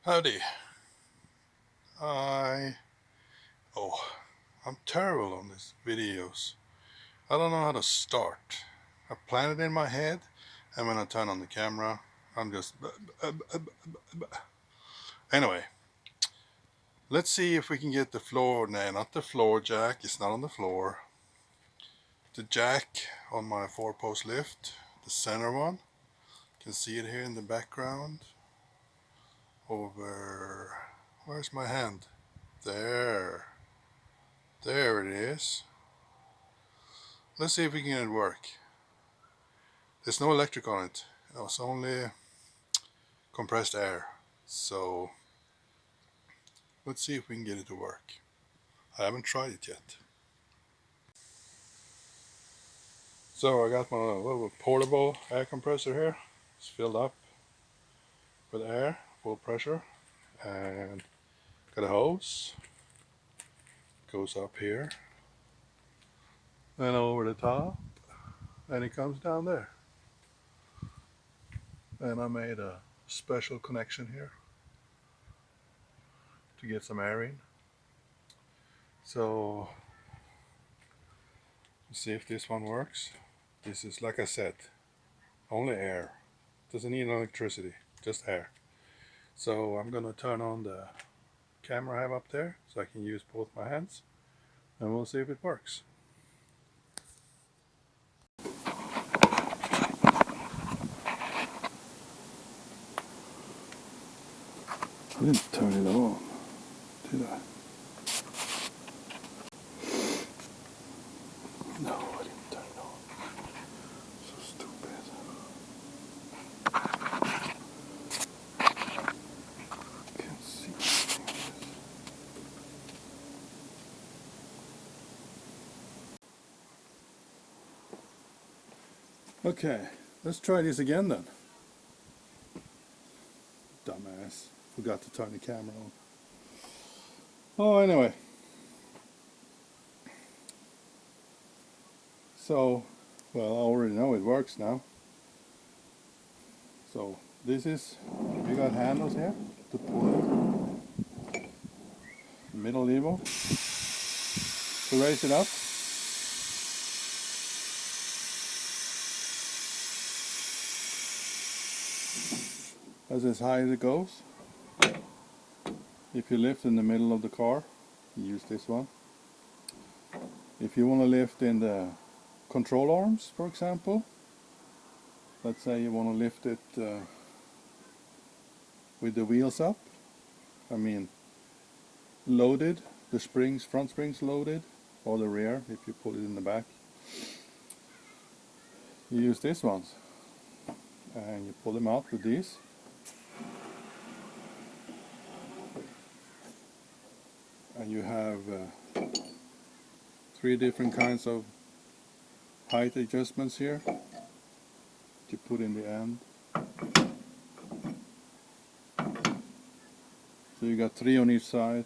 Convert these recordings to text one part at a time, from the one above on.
Howdy. I oh, I'm terrible on these videos. I don't know how to start. I plan it in my head, and when I turn on the camera, I'm just. Anyway, let's see if we can get the floor. No, not the floor jack. It's not on the floor. The jack on my 4-post lift, the center one. You can see it here in the background. Over. Where's my hand? There. There it is. Let's see if we can get it work. There's no electric on it. It's only compressed air. So let's see if we can get it to work. I haven't tried it yet. So I got my little portable air compressor here. It's filled up with air, full pressure, and got a hose. Goes up here, then over the top, and it comes down there. And I made a special connection here to get some air in. So let's see if this one works. This is, like I said, only air. Doesn't need electricity, just air. So I'm gonna turn on the camera I have up there so I can use both my hands, and we'll see if it works. I didn't turn it on, did I? No, I didn't turn it on. So stupid. Can't see anything. Okay, let's try this again then. Dumbass. Forgot to turn the camera on. Oh, anyway. So, well, I already know it works now. So, this is, we got handles here to pull it. Middle lever to raise it up. That's as high as it goes. If you lift in the middle of the car, you use this one. If you want to lift in the control arms, for example, let's say you want to lift it with the wheels up, I mean loaded, the springs, front springs loaded, or the rear if you put it in the back, you use these ones, and you pull them out with these. And you have 3 different kinds of height adjustments here that you put in the end. So you got 3 on each side,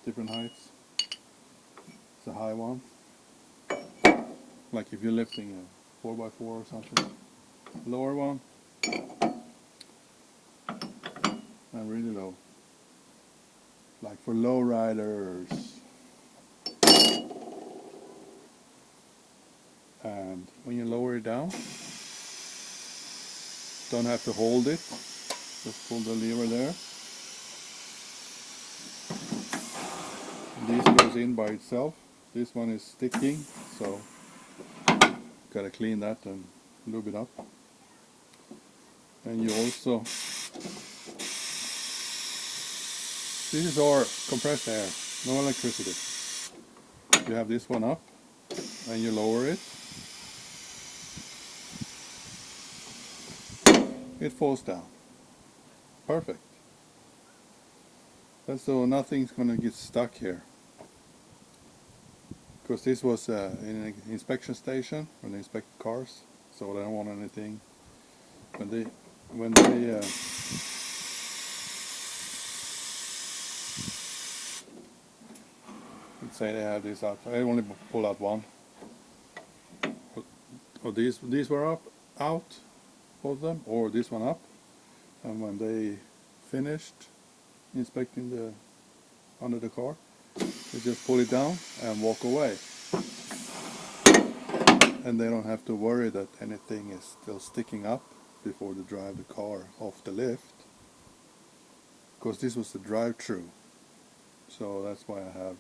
different heights. It's a high one, like if you're lifting a 4x4 or something. Lower one, and really low, like for low riders. And when you lower it down, don't have to hold it, just pull the lever there. This goes in by itself. This one is sticking, so gotta clean that and lube it up. And you also, this is our compressed air, no electricity. You have this one up and you lower it. It falls down. Perfect. That's so nothing's gonna get stuck here. Because this was in an inspection station when they inspect cars, so they don't want anything. When they let's say they have this out, I only pull out one. Or these were out, both of them, or this one up. And when they finished, inspecting the under the car. They just pull it down and walk away. And they don't have to worry that anything is still sticking up before they drive the car off the lift. Because this was the drive-through. So that's why I have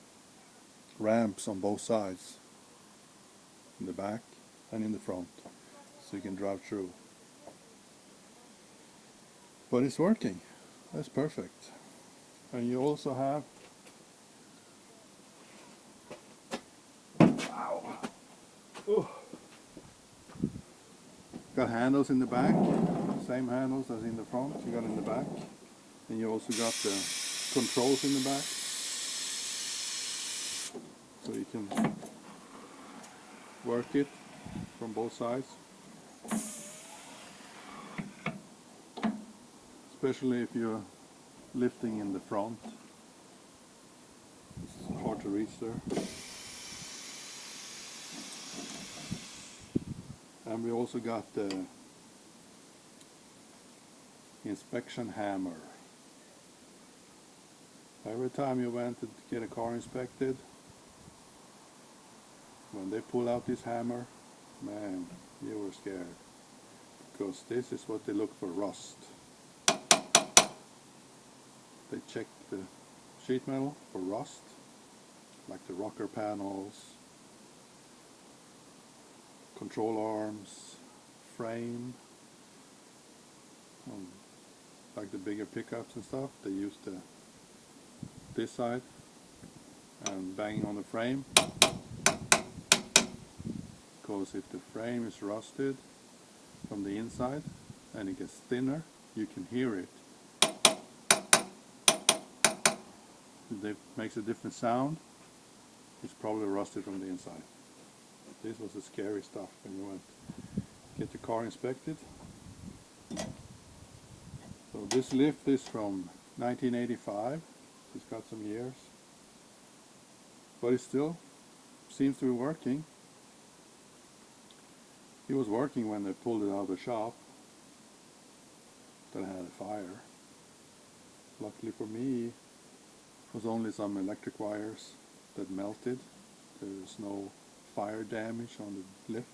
ramps on both sides. In the back and in the front. So you can drive through. But it's working. That's perfect. And you also have got handles in the back, same handles as in the front you got in the back. And you also got the controls in the back. So you can work it from both sides. Especially if you're lifting in the front. It's hard to reach there. And we also got the inspection hammer. Every time you went to get a car inspected, when they pull out this hammer, man, you were scared. Because this is what they look for: rust. They check the sheet metal for rust, like the rocker panels, control arms, frame, like the bigger pickups and stuff. They use this side and banging on the frame, because if the frame is rusted from the inside and it gets thinner, you can hear it. It makes a different sound. It's probably rusted from the inside. This was the scary stuff when you went to get the car inspected. So this lift is from 1985. It's got some years, but it still seems to be working. It was working when they pulled it out of the shop. That had a fire. Luckily for me, it was only some electric wires that melted. There's no fire damage on the lift.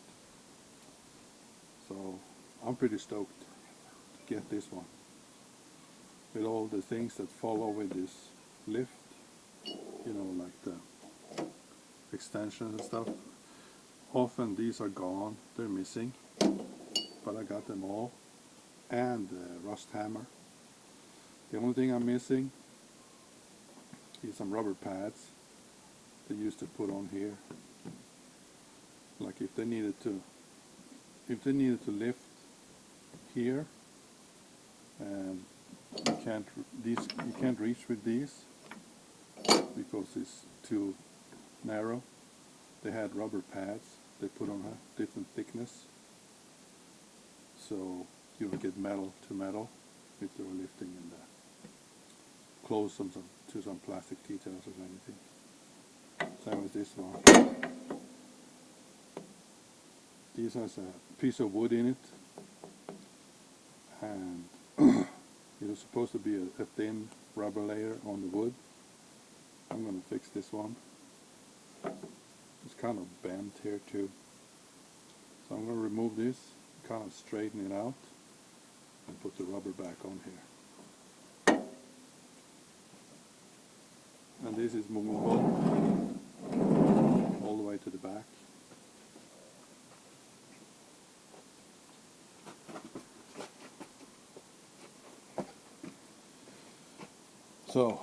So I'm pretty stoked to get this one. With all the things that follow with this lift, you know, like the extensions and stuff. Often these are gone, they're missing, but I got them all. And the rust hammer. The only thing I'm missing is some rubber pads they used to put on here. Like if they needed to lift here, and you can't reach with these because it's too narrow. They had rubber pads they put on a different thickness, so you don't get metal to metal if you're lifting and close them to some plastic details or anything. Same with this one. This has a piece of wood in it, and it was supposed to be a thin rubber layer on the wood. I'm going to fix this one. It's kind of bent here too. So I'm going to remove this, kind of straighten it out, and put the rubber back on here. And this is movable all the way to the back. So,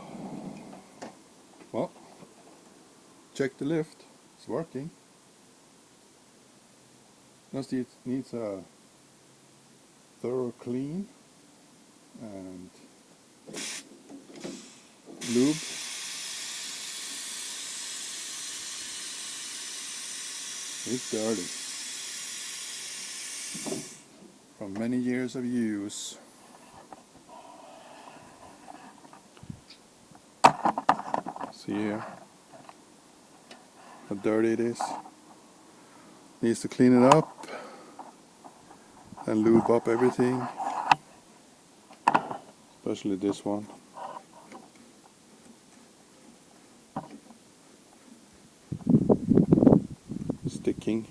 well, check the lift. It's working. Just it needs a thorough clean and lube. It's dirty from many years of use. See here how dirty it is. Needs to clean it up and lube up everything, especially this one. sticking.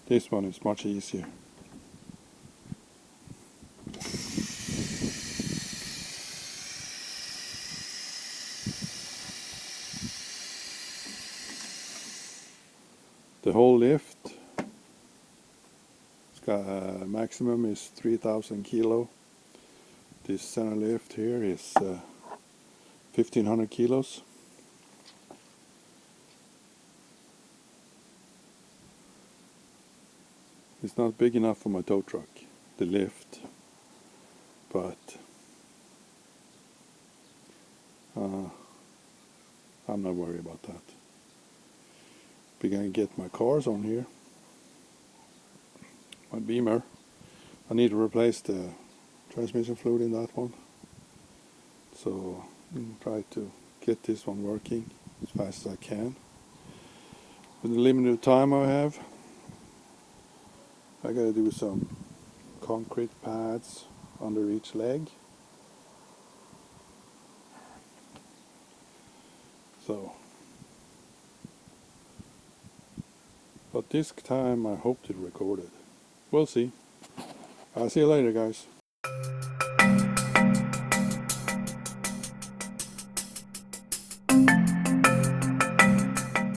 This one is much easier. The whole lift, it's got maximum is 3,000 kilo. This center lift here is 1,500 kilos. It's not big enough for my tow truck, the lift, but I'm not worried about that. We're gonna get my cars on here. My Beamer. I need to replace the transmission fluid in that one. So I'm try to get this one working as fast as I can. With the limited time I have, I gotta do some concrete pads under each leg. So, but this time I hope to record it. We'll see. I'll see you later, guys.